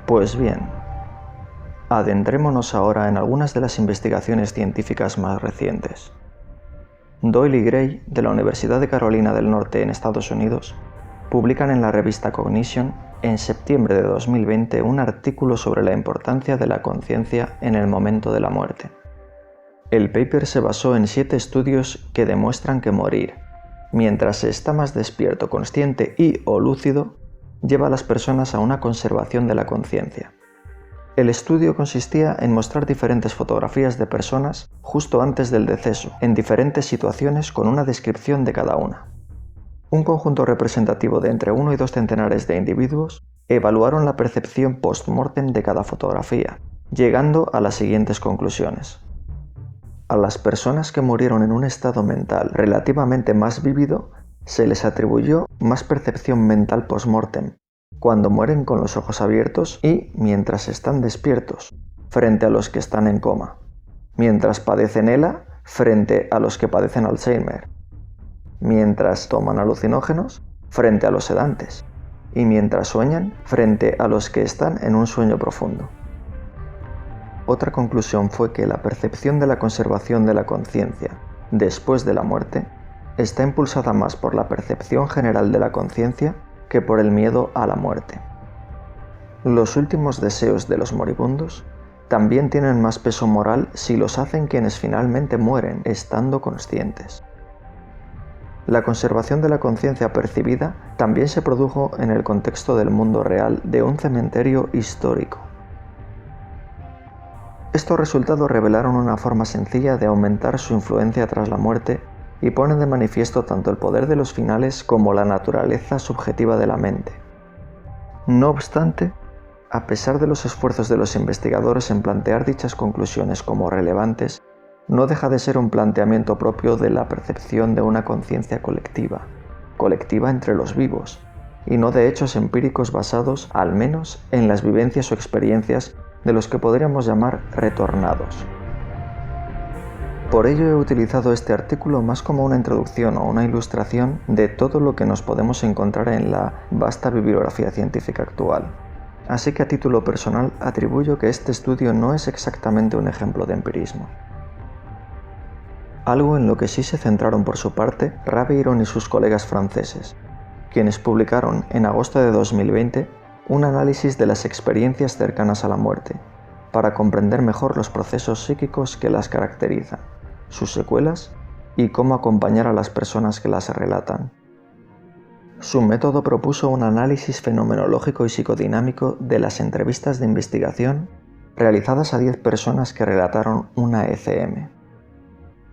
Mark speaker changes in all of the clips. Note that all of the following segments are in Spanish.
Speaker 1: Pues bien, adentrémonos ahora en algunas de las investigaciones científicas más recientes. Doyle y Gray, de la Universidad de Carolina del Norte en Estados Unidos, publican en la revista Cognition en septiembre de 2020 un artículo sobre la importancia de la conciencia en el momento de la muerte. El paper se basó en 7 estudios que demuestran que morir, mientras se está más despierto, consciente y/o lúcido, lleva a las personas a una conservación de la conciencia. El estudio consistía en mostrar diferentes fotografías de personas justo antes del deceso, en diferentes situaciones con una descripción de cada una. Un conjunto representativo de entre 1 y 2 centenares de individuos evaluaron la percepción post-mortem de cada fotografía, llegando a las siguientes conclusiones. A las personas que murieron en un estado mental relativamente más vívido se les atribuyó más percepción mental post-mortem, cuando mueren con los ojos abiertos y mientras están despiertos, frente a los que están en coma, mientras padecen ELA frente a los que padecen Alzheimer, mientras toman alucinógenos frente a los sedantes y mientras sueñan frente a los que están en un sueño profundo. Otra conclusión fue que la percepción de la conservación de la conciencia después de la muerte está impulsada más por la percepción general de la conciencia que por el miedo a la muerte. Los últimos deseos de los moribundos también tienen más peso moral si los hacen quienes finalmente mueren estando conscientes. La conservación de la conciencia percibida también se produjo en el contexto del mundo real de un cementerio histórico. Estos resultados revelaron una forma sencilla de aumentar su influencia tras la muerte y ponen de manifiesto tanto el poder de los finales como la naturaleza subjetiva de la mente. No obstante, a pesar de los esfuerzos de los investigadores en plantear dichas conclusiones como relevantes, no deja de ser un planteamiento propio de la percepción de una conciencia colectiva entre los vivos, y no de hechos empíricos basados, al menos, en las vivencias o experiencias de los que podríamos llamar retornados. Por ello he utilizado este artículo más como una introducción o una ilustración de todo lo que nos podemos encontrar en la vasta bibliografía científica actual. Así que a título personal atribuyo que este estudio no es exactamente un ejemplo de empirismo. Algo en lo que sí se centraron por su parte Rabeiron y sus colegas franceses, quienes publicaron en agosto de 2020 un análisis de las experiencias cercanas a la muerte, para comprender mejor los procesos psíquicos que las caracterizan, sus secuelas y cómo acompañar a las personas que las relatan. Su método propuso un análisis fenomenológico y psicodinámico de las entrevistas de investigación realizadas a 10 personas que relataron una ECM.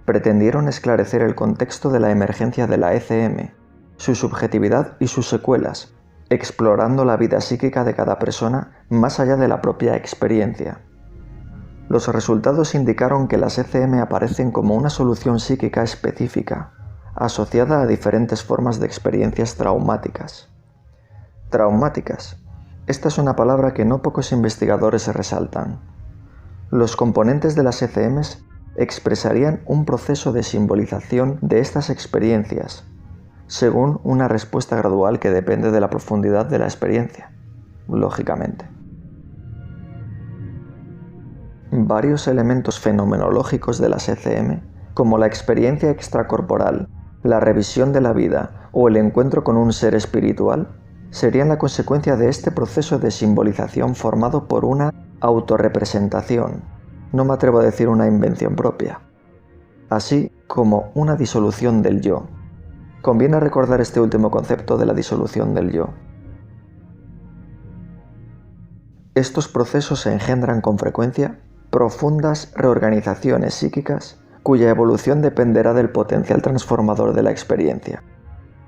Speaker 1: Pretendieron esclarecer el contexto de la emergencia de la ECM, su subjetividad y sus secuelas, explorando la vida psíquica de cada persona más allá de la propia experiencia. Los resultados indicaron que las ECM aparecen como una solución psíquica específica, asociada a diferentes formas de experiencias traumáticas. Traumáticas. Esta es una palabra que no pocos investigadores resaltan. Los componentes de las ECMs expresarían un proceso de simbolización de estas experiencias, según una respuesta gradual que depende de la profundidad de la experiencia, lógicamente. Varios elementos fenomenológicos de las ECM, como la experiencia extracorporal, la revisión de la vida o el encuentro con un ser espiritual, serían la consecuencia de este proceso de simbolización formado por una autorrepresentación, no me atrevo a decir una invención propia, así como una disolución del yo. Conviene recordar este último concepto de la disolución del yo. Estos procesos engendran con frecuencia profundas reorganizaciones psíquicas cuya evolución dependerá del potencial transformador de la experiencia.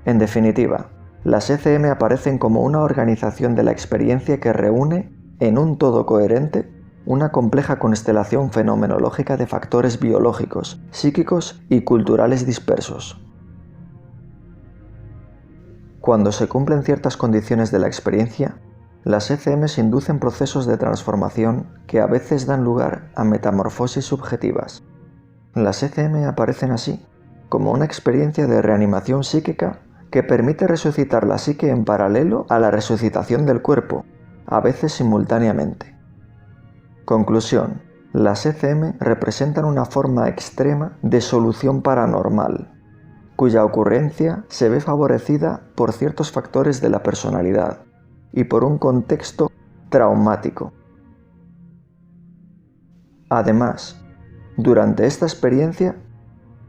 Speaker 1: En definitiva, las ECM aparecen como una organización de la experiencia que reúne, en un todo coherente, una compleja constelación fenomenológica de factores biológicos, psíquicos y culturales dispersos. Cuando se cumplen ciertas condiciones de la experiencia, las ECMs inducen procesos de transformación que a veces dan lugar a metamorfosis subjetivas. Las ECM aparecen así, como una experiencia de reanimación psíquica que permite resucitar la psique en paralelo a la resucitación del cuerpo, a veces simultáneamente. Conclusión: las ECM representan una forma extrema de solución paranormal, cuya ocurrencia se ve favorecida por ciertos factores de la personalidad y por un contexto traumático. Además, durante esta experiencia,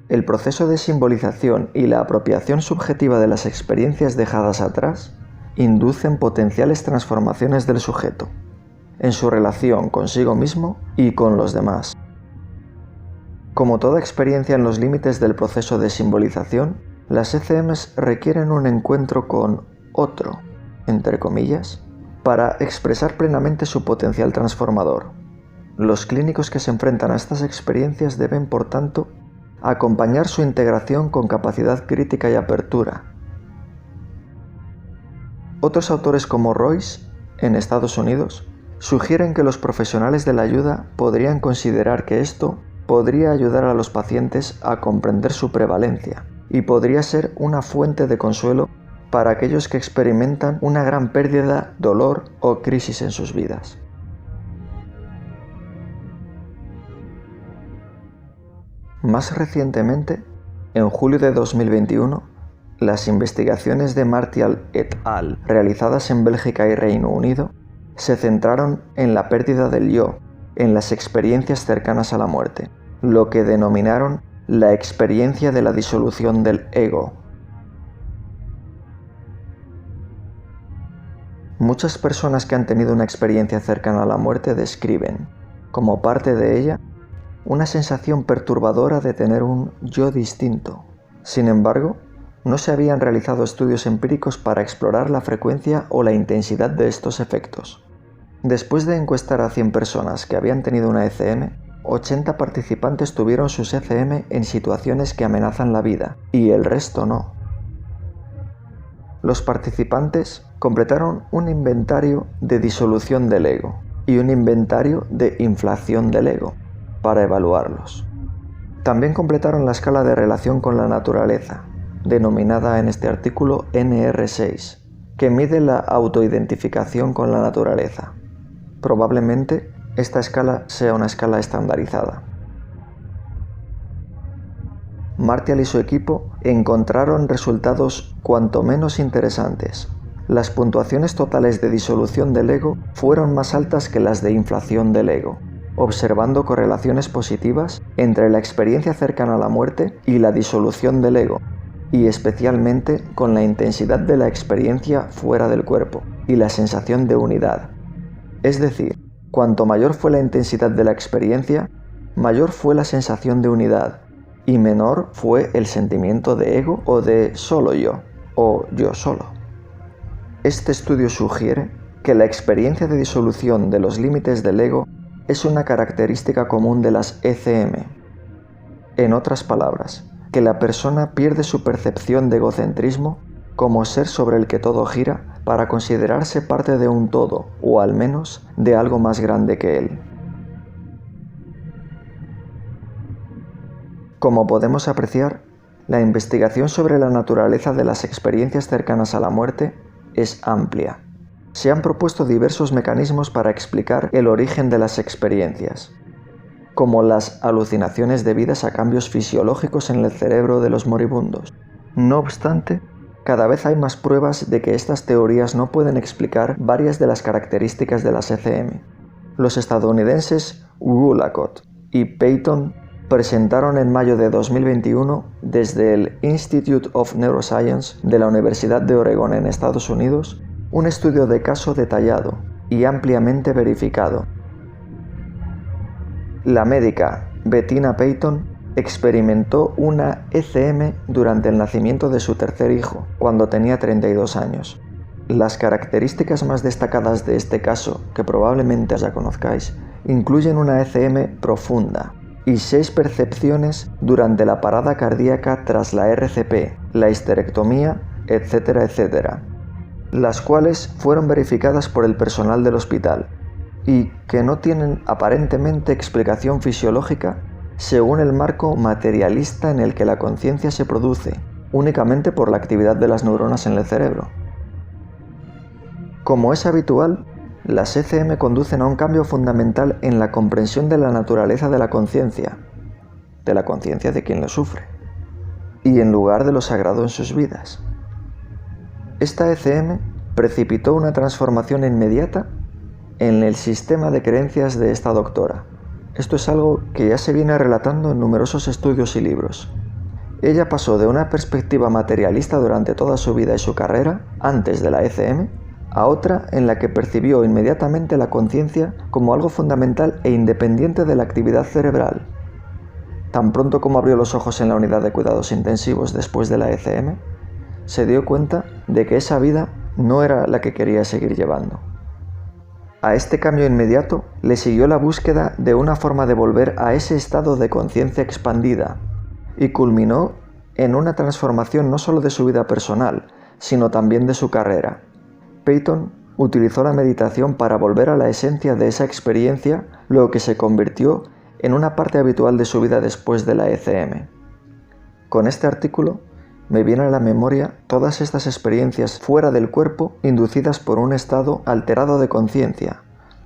Speaker 1: el proceso de simbolización y la apropiación subjetiva de las experiencias dejadas atrás inducen potenciales transformaciones del sujeto, en su relación consigo mismo y con los demás. Como toda experiencia en los límites del proceso de simbolización, las ECMs requieren un encuentro con otro, entre comillas, para expresar plenamente su potencial transformador. Los clínicos que se enfrentan a estas experiencias deben, por tanto, acompañar su integración con capacidad crítica y apertura. Otros autores como Royce, en Estados Unidos, sugieren que los profesionales de la ayuda podrían considerar que esto podría ayudar a los pacientes a comprender su prevalencia y podría ser una fuente de consuelo para aquellos que experimentan una gran pérdida, dolor o crisis en sus vidas. Más recientemente, en julio de 2021, las investigaciones de Martial et al. Realizadas en Bélgica y Reino Unido se centraron en la pérdida del yo, en las experiencias cercanas a la muerte, lo que denominaron la experiencia de la disolución del ego. Muchas personas que han tenido una experiencia cercana a la muerte describen, como parte de ella, una sensación perturbadora de tener un yo distinto. Sin embargo, no se habían realizado estudios empíricos para explorar la frecuencia o la intensidad de estos efectos. Después de encuestar a 100 personas que habían tenido una ECM, 80 participantes tuvieron sus ECM en situaciones que amenazan la vida, y el resto no. Los participantes completaron un inventario de disolución del ego y un inventario de inflación del ego para evaluarlos. También completaron la escala de relación con la naturaleza, denominada en este artículo NR6, que mide la autoidentificación con la naturaleza. Probablemente esta escala sea una escala estandarizada. Martial y su equipo encontraron resultados cuanto menos interesantes. Las puntuaciones totales de disolución del ego fueron más altas que las de inflación del ego, observando correlaciones positivas entre la experiencia cercana a la muerte y la disolución del ego, y especialmente con la intensidad de la experiencia fuera del cuerpo y la sensación de unidad. Es decir, cuanto mayor fue la intensidad de la experiencia, mayor fue la sensación de unidad, y menor fue el sentimiento de ego o de solo yo, o yo solo. Este estudio sugiere que la experiencia de disolución de los límites del ego es una característica común de las ECM. En otras palabras, que la persona pierde su percepción de egocentrismo como ser sobre el que todo gira para considerarse parte de un todo, o al menos de algo más grande que él. Como podemos apreciar, la investigación sobre la naturaleza de las experiencias cercanas a la muerte es amplia. Se han propuesto diversos mecanismos para explicar el origen de las experiencias, como las alucinaciones debidas a cambios fisiológicos en el cerebro de los moribundos. No obstante, cada vez hay más pruebas de que estas teorías no pueden explicar varias de las características de las ECM. Los estadounidenses Woolacott y Peyton presentaron en mayo de 2021 desde el Institute of Neuroscience de la Universidad de Oregón en Estados Unidos un estudio de caso detallado y ampliamente verificado. La médica Bettina Peyton experimentó una ECM durante el nacimiento de su tercer hijo, cuando tenía 32 años. Las características más destacadas de este caso, que probablemente ya conozcáis, incluyen una ECM profunda y 6 percepciones durante la parada cardíaca tras la RCP, la histerectomía, etc., las cuales fueron verificadas por el personal del hospital y que no tienen aparentemente explicación fisiológica según el marco materialista en el que la conciencia se produce, únicamente por la actividad de las neuronas en el cerebro. Como es habitual, Las ECM conducen a un cambio fundamental en la comprensión de la naturaleza de la conciencia de quien lo sufre, y en lugar de lo sagrado en sus vidas. Esta ECM precipitó una transformación inmediata en el sistema de creencias de esta doctora. Esto es algo que ya se viene relatando en numerosos estudios y libros. Ella pasó de una perspectiva materialista durante toda su vida y su carrera, antes de la ECM, a otra en la que percibió inmediatamente la conciencia como algo fundamental e independiente de la actividad cerebral. Tan pronto como abrió los ojos en la unidad de cuidados intensivos después de la ECM, se dio cuenta de que esa vida no era la que quería seguir llevando. A este cambio inmediato le siguió la búsqueda de una forma de volver a ese estado de conciencia expandida, y culminó en una transformación no solo de su vida personal, sino también de su carrera. Peyton utilizó la meditación para volver a la esencia de esa experiencia, lo que se convirtió en una parte habitual de su vida después de la ECM. Con este artículo me vienen a la memoria todas estas experiencias fuera del cuerpo inducidas por un estado alterado de conciencia,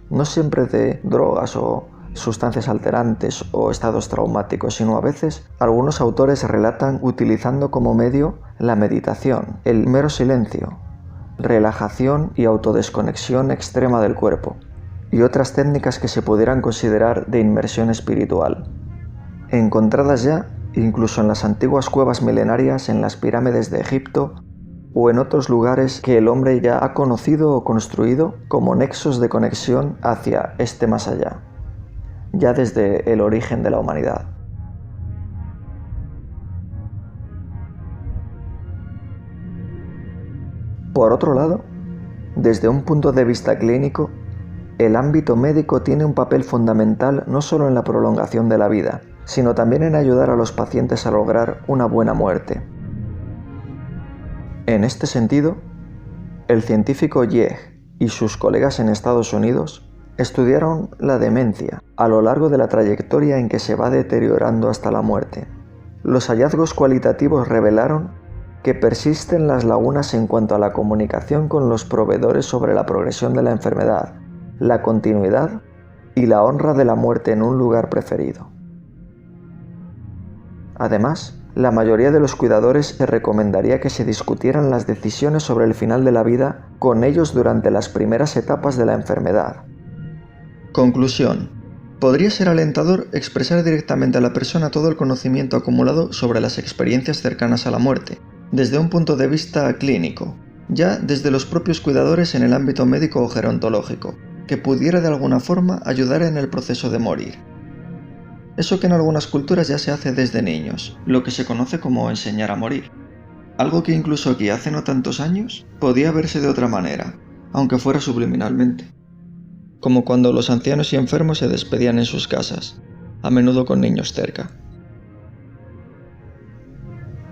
Speaker 1: no siempre de drogas o sustancias alterantes o estados traumáticos, sino a veces algunos autores relatan utilizando como medio la meditación, el mero silencio, relajación y autodesconexión extrema del cuerpo, y otras técnicas que se pudieran considerar de inmersión espiritual, encontradas ya incluso en las antiguas cuevas milenarias en las pirámides de Egipto o en otros lugares que el hombre ya ha conocido o construido como nexos de conexión hacia este más allá, ya desde el origen de la humanidad. Por otro lado, desde un punto de vista clínico, el ámbito médico tiene un papel fundamental no solo en la prolongación de la vida, sino también en ayudar a los pacientes a lograr una buena muerte. En este sentido, el científico Yeh y sus colegas en Estados Unidos estudiaron la demencia a lo largo de la trayectoria en que se va deteriorando hasta la muerte. Los hallazgos cualitativos revelaron que persisten las lagunas en cuanto a la comunicación con los proveedores sobre la progresión de la enfermedad, la continuidad y la honra de la muerte en un lugar preferido. Además, la mayoría de los cuidadores se recomendaría que se discutieran las decisiones sobre el final de la vida con ellos durante las primeras etapas de la enfermedad. Conclusión. Podría ser alentador expresar directamente a la persona todo el conocimiento acumulado sobre las experiencias cercanas a la muerte, desde un punto de vista clínico, ya desde los propios cuidadores en el ámbito médico o gerontológico, que pudiera de alguna forma ayudar en el proceso de morir. Eso que en algunas culturas ya se hace desde niños, lo que se conoce como enseñar a morir. Algo que incluso aquí hace no tantos años podía verse de otra manera, aunque fuera subliminalmente. Como cuando los ancianos y enfermos se despedían en sus casas, a menudo con niños cerca.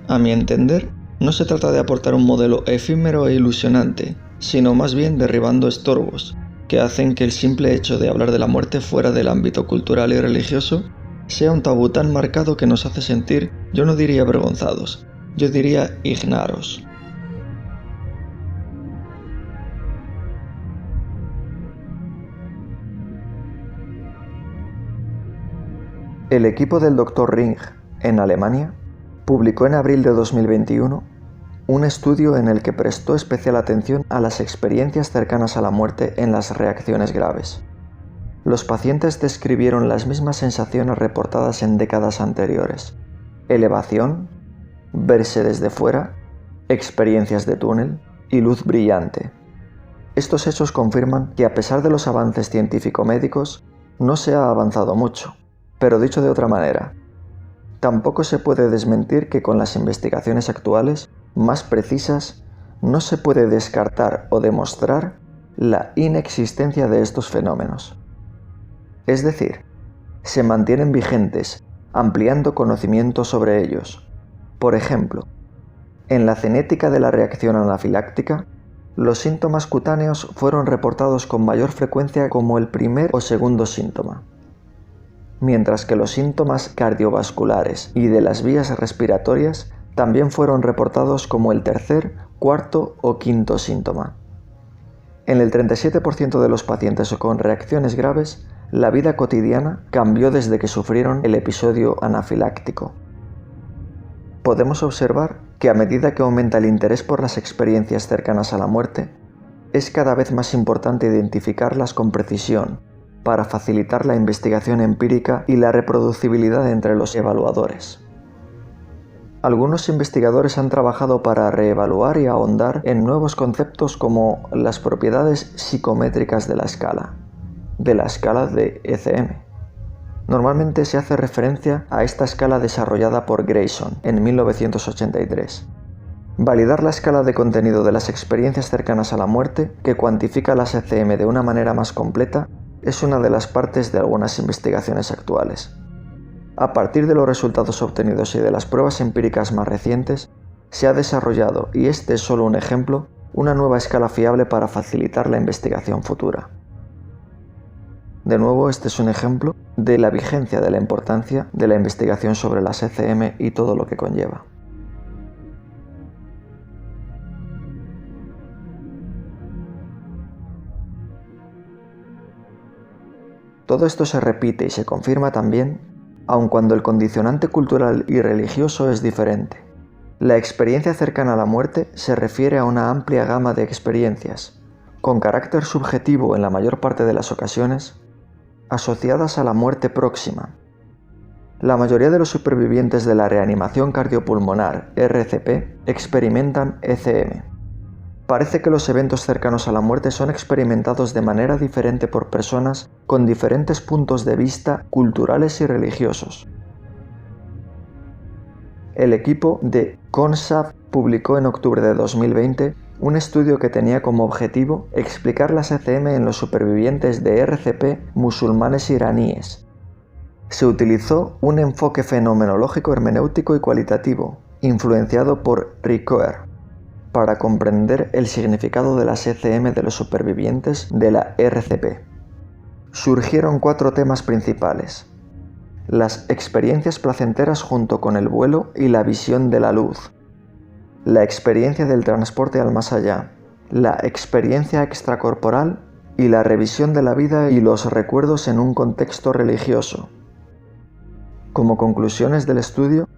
Speaker 1: A mi entender, no se trata de aportar un modelo efímero e ilusionante, sino más bien derribando estorbos, que hacen que el simple hecho de hablar de la muerte fuera del ámbito cultural y religioso sea un tabú tan marcado que nos hace sentir, yo no diría avergonzados, yo diría ignaros. El equipo del Dr. Ring, en Alemania, publicó en abril de 2021 un estudio en el que prestó especial atención a las experiencias cercanas a la muerte en las reacciones graves. Los pacientes describieron las mismas sensaciones reportadas en décadas anteriores: elevación, verse desde fuera, experiencias de túnel y luz brillante. Estos hechos confirman que a pesar de los avances científico-médicos, no se ha avanzado mucho, pero dicho de otra manera, tampoco se puede desmentir que con las investigaciones actuales, más precisas, no se puede descartar o demostrar la inexistencia de estos fenómenos. Es decir, se mantienen vigentes, ampliando conocimiento sobre ellos. Por ejemplo, en la cinética de la reacción anafiláctica, los síntomas cutáneos fueron reportados con mayor frecuencia como el primer o segundo síntoma, mientras que los síntomas cardiovasculares y de las vías respiratorias también fueron reportados como el tercer, cuarto o quinto síntoma. En el 37% de los pacientes con reacciones graves, la vida cotidiana cambió desde que sufrieron el episodio anafiláctico. Podemos observar que a medida que aumenta el interés por las experiencias cercanas a la muerte, es cada vez más importante identificarlas con precisión para facilitar la investigación empírica y la reproducibilidad entre los evaluadores. Algunos investigadores han trabajado para reevaluar y ahondar en nuevos conceptos como las propiedades psicométricas de la escala de ECM. Normalmente se hace referencia a esta escala desarrollada por Grayson en 1983. Validar la escala de contenido de las experiencias cercanas a la muerte, que cuantifica las ECM de una manera más completa, es una de las partes de algunas investigaciones actuales. A partir de los resultados obtenidos y de las pruebas empíricas más recientes, se ha desarrollado, y este es solo un ejemplo, una nueva escala fiable para facilitar la investigación futura. De nuevo, este es un ejemplo de la vigencia de la importancia de la investigación sobre las ECM y todo lo que conlleva. Todo esto se repite y se confirma también, aun cuando el condicionante cultural y religioso es diferente. La experiencia cercana a la muerte se refiere a una amplia gama de experiencias, con carácter subjetivo en la mayor parte de las ocasiones, asociadas a la muerte próxima. La mayoría de los supervivientes de la reanimación cardiopulmonar RCP experimentan ECM. Parece que los eventos cercanos a la muerte son experimentados de manera diferente por personas con diferentes puntos de vista culturales y religiosos. El equipo de CONSAF publicó en octubre de 2020 un estudio que tenía como objetivo explicar las ECM en los supervivientes de RCP musulmanes iraníes. Se utilizó un enfoque fenomenológico hermenéutico y cualitativo, influenciado por Ricoeur, para comprender el significado de las ECM de los supervivientes de la RCP. Surgieron 4 temas principales: las experiencias placenteras junto con el vuelo y la visión de la luz, la experiencia del transporte al más allá, la experiencia extracorporal y la revisión de la vida y los recuerdos en un contexto religioso. Como conclusiones del estudio,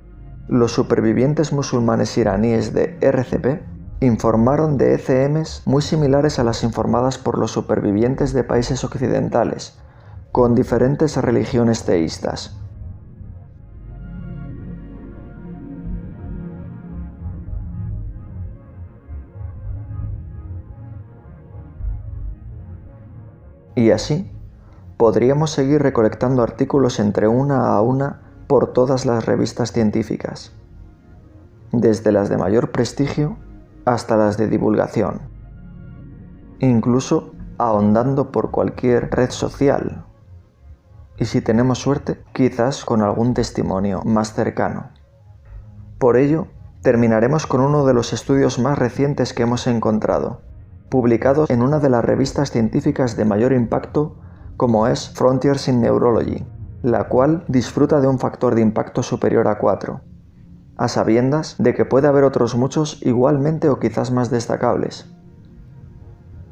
Speaker 1: los supervivientes musulmanes iraníes de RCP informaron de ECMs muy similares a las informadas por los supervivientes de países occidentales, con diferentes religiones teístas. Y así, podríamos seguir recolectando artículos entre una a una por todas las revistas científicas, desde las de mayor prestigio hasta las de divulgación, incluso ahondando por cualquier red social, y si tenemos suerte, quizás con algún testimonio más cercano. Por ello, terminaremos con uno de los estudios más recientes que hemos encontrado, publicado en una de las revistas científicas de mayor impacto, como es Frontiers in Neurology, la cual disfruta de un factor de impacto superior a 4, a sabiendas de que puede haber otros muchos igualmente o quizás más destacables.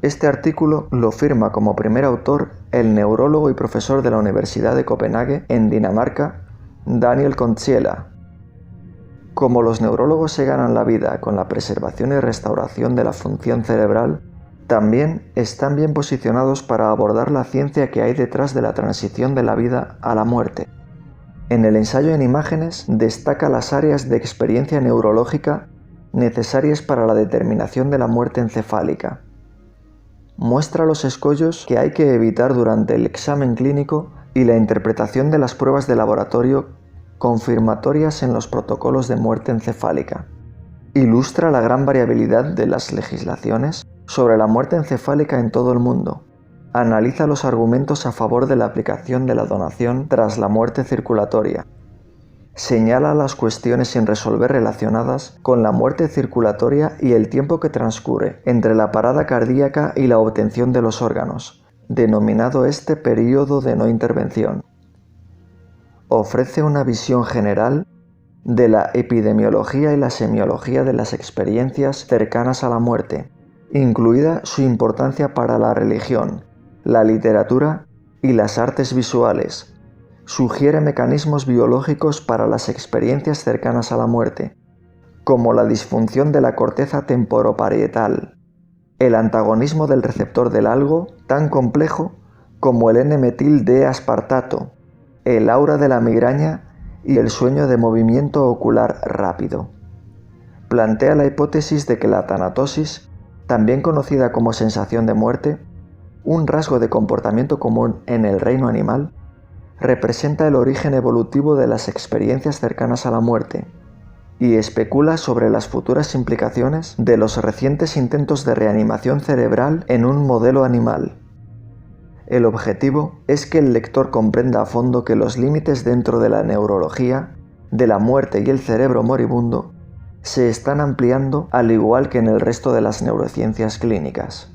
Speaker 1: Este artículo lo firma como primer autor el neurólogo y profesor de la Universidad de Copenhague, en Dinamarca, Daniel Kontziela. Como los neurólogos se ganan la vida con la preservación y restauración de la función cerebral, también están bien posicionados para abordar la ciencia que hay detrás de la transición de la vida a la muerte. En el ensayo en imágenes destaca las áreas de experiencia neurológica necesarias para la determinación de la muerte encefálica. Muestra los escollos que hay que evitar durante el examen clínico y la interpretación de las pruebas de laboratorio confirmatorias en los protocolos de muerte encefálica. Ilustra la gran variabilidad de las legislaciones sobre la muerte encefálica en todo el mundo. Analiza los argumentos a favor de la aplicación de la donación tras la muerte circulatoria. Señala las cuestiones sin resolver relacionadas con la muerte circulatoria y el tiempo que transcurre entre la parada cardíaca y la obtención de los órganos, denominado este período de no intervención. Ofrece una visión general de la epidemiología y la semiología de las experiencias cercanas a la muerte, incluida su importancia para la religión, la literatura y las artes visuales. Sugiere mecanismos biológicos para las experiencias cercanas a la muerte, como la disfunción de la corteza temporoparietal, el antagonismo del receptor del algo tan complejo como el N-metil D-aspartato, el aura de la migraña y el sueño de movimiento ocular rápido. Plantea la hipótesis de que la tanatosis, también conocida como sensación de muerte, un rasgo de comportamiento común en el reino animal, representa el origen evolutivo de las experiencias cercanas a la muerte y especula sobre las futuras implicaciones de los recientes intentos de reanimación cerebral en un modelo animal. El objetivo es que el lector comprenda a fondo que los límites dentro de la neurología, de la muerte y el cerebro moribundo se están ampliando al igual que en el resto de las neurociencias clínicas.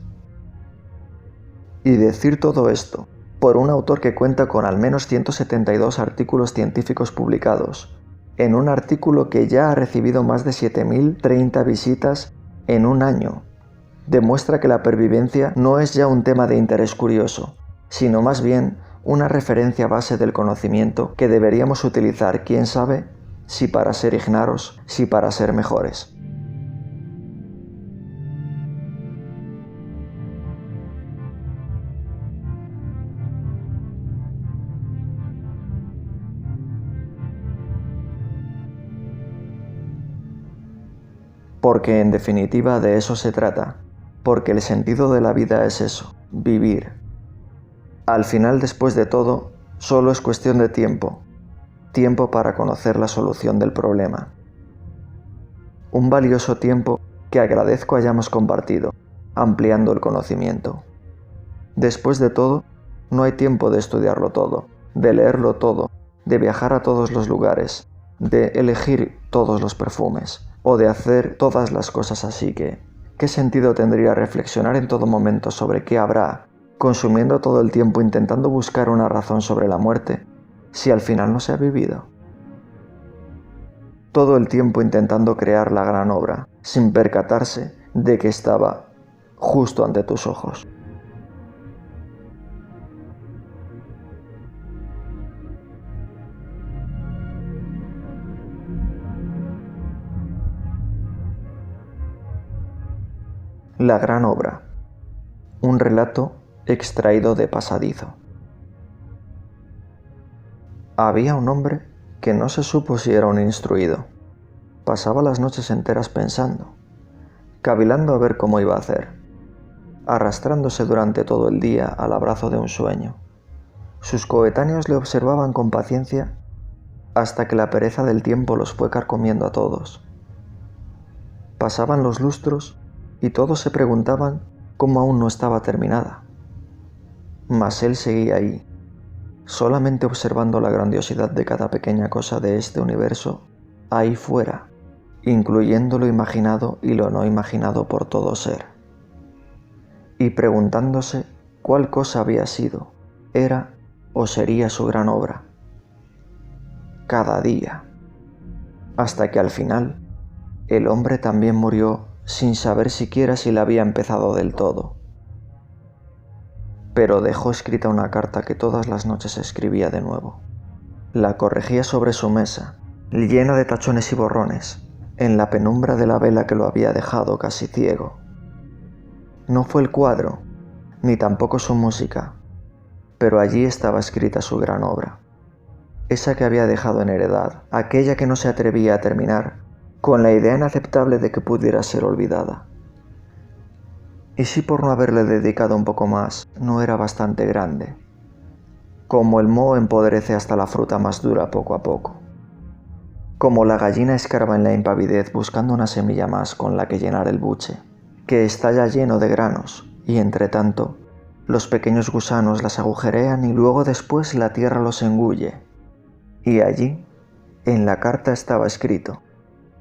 Speaker 1: Y decir todo esto por un autor que cuenta con al menos 172 artículos científicos publicados, en un artículo que ya ha recibido más de 7.030 visitas en un año, demuestra que la pervivencia no es ya un tema de interés curioso, sino más bien una referencia base del conocimiento que deberíamos utilizar, quién sabe, si para ser ignaros, si para ser mejores. Porque en definitiva de eso se trata, porque el sentido de la vida es eso, vivir. Al final, después de todo, solo es cuestión de tiempo, tiempo para conocer la solución del problema. Un valioso tiempo que agradezco hayamos compartido, ampliando el conocimiento. Después de todo, no hay tiempo de estudiarlo todo, de leerlo todo, de viajar a todos los lugares, de elegir todos los perfumes, o de hacer todas las cosas así que, ¿qué sentido tendría reflexionar en todo momento sobre qué habrá, consumiendo todo el tiempo intentando buscar una razón sobre la muerte, si al final no se ha vivido? Todo el tiempo intentando crear la gran obra, sin percatarse de que estaba justo ante tus ojos. La gran obra. Un relato extraído de Pasadizo. Había un hombre que no se supo si era un instruido. Pasaba las noches enteras pensando, cavilando a ver cómo iba a hacer, arrastrándose durante todo el día al abrazo de un sueño. Sus coetáneos le observaban con paciencia hasta que la pereza del tiempo los fue carcomiendo a todos. Pasaban los lustros y todos se preguntaban cómo aún no estaba terminada. Mas él seguía ahí, solamente observando la grandiosidad de cada pequeña cosa de este universo ahí fuera, incluyendo lo imaginado y lo no imaginado por todo ser, y preguntándose cuál cosa había sido, era o sería su gran obra. Cada día, hasta que al final el hombre también murió sin saber siquiera si la había empezado del todo. Pero dejó escrita una carta que todas las noches escribía de nuevo. La corregía sobre su mesa, llena de tachones y borrones, en la penumbra de la vela que lo había dejado casi ciego. No fue el cuadro, ni tampoco su música, pero allí estaba escrita su gran obra, esa que había dejado en heredad, aquella que no se atrevía a terminar, con la idea inaceptable de que pudiera ser olvidada. ¿Y si por no haberle dedicado un poco más no era bastante grande? Como el moho empodrece hasta la fruta más dura poco a poco. Como la gallina escarba en la impavidez buscando una semilla más con la que llenar el buche, que está ya lleno de granos, y entre tanto, los pequeños gusanos las agujerean y luego después la tierra los engulle. Y allí, en la carta estaba escrito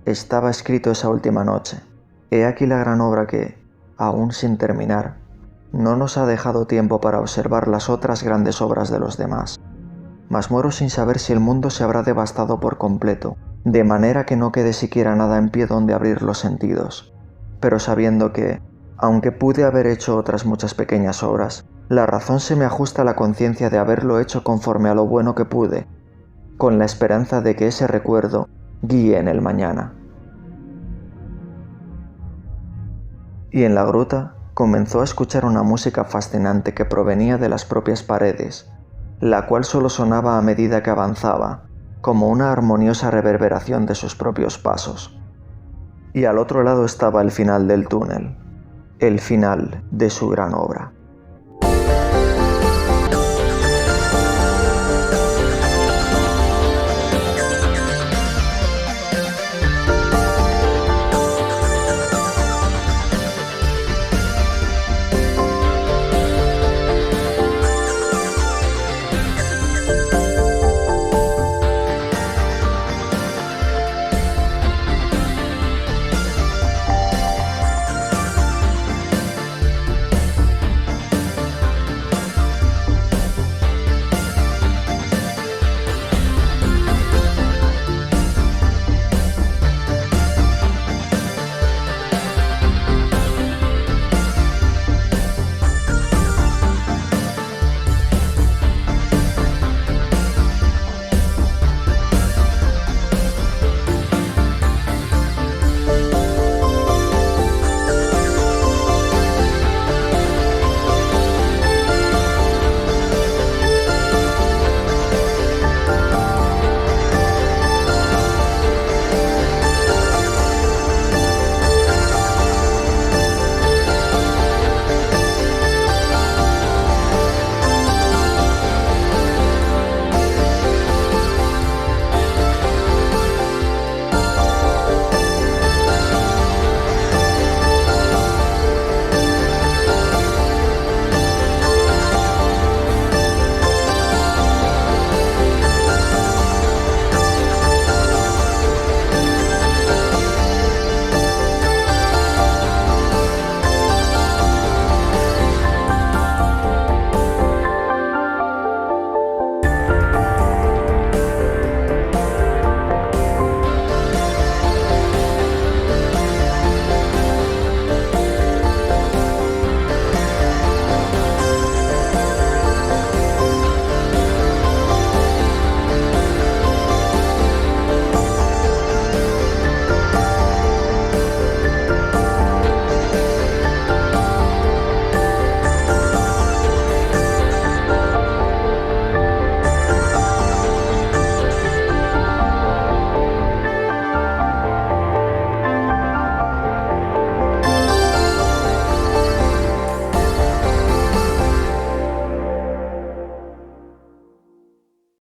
Speaker 1: esa última noche. He aquí la gran obra que, aún sin terminar, no nos ha dejado tiempo para observar las otras grandes obras de los demás. Mas muero sin saber si el mundo se habrá devastado por completo, de manera que no quede siquiera nada en pie donde abrir los sentidos, pero sabiendo que, Aunque pude haber hecho otras muchas pequeñas obras, la razón se me ajusta a la conciencia de haberlo hecho conforme a lo bueno que pude, con la esperanza de que ese recuerdo guíe en el mañana. Y en la gruta comenzó a escuchar una música fascinante que provenía de las propias paredes, la cual solo sonaba a medida que avanzaba, como una armoniosa reverberación de sus propios pasos. Y al otro lado estaba el final del túnel, el final de su gran obra.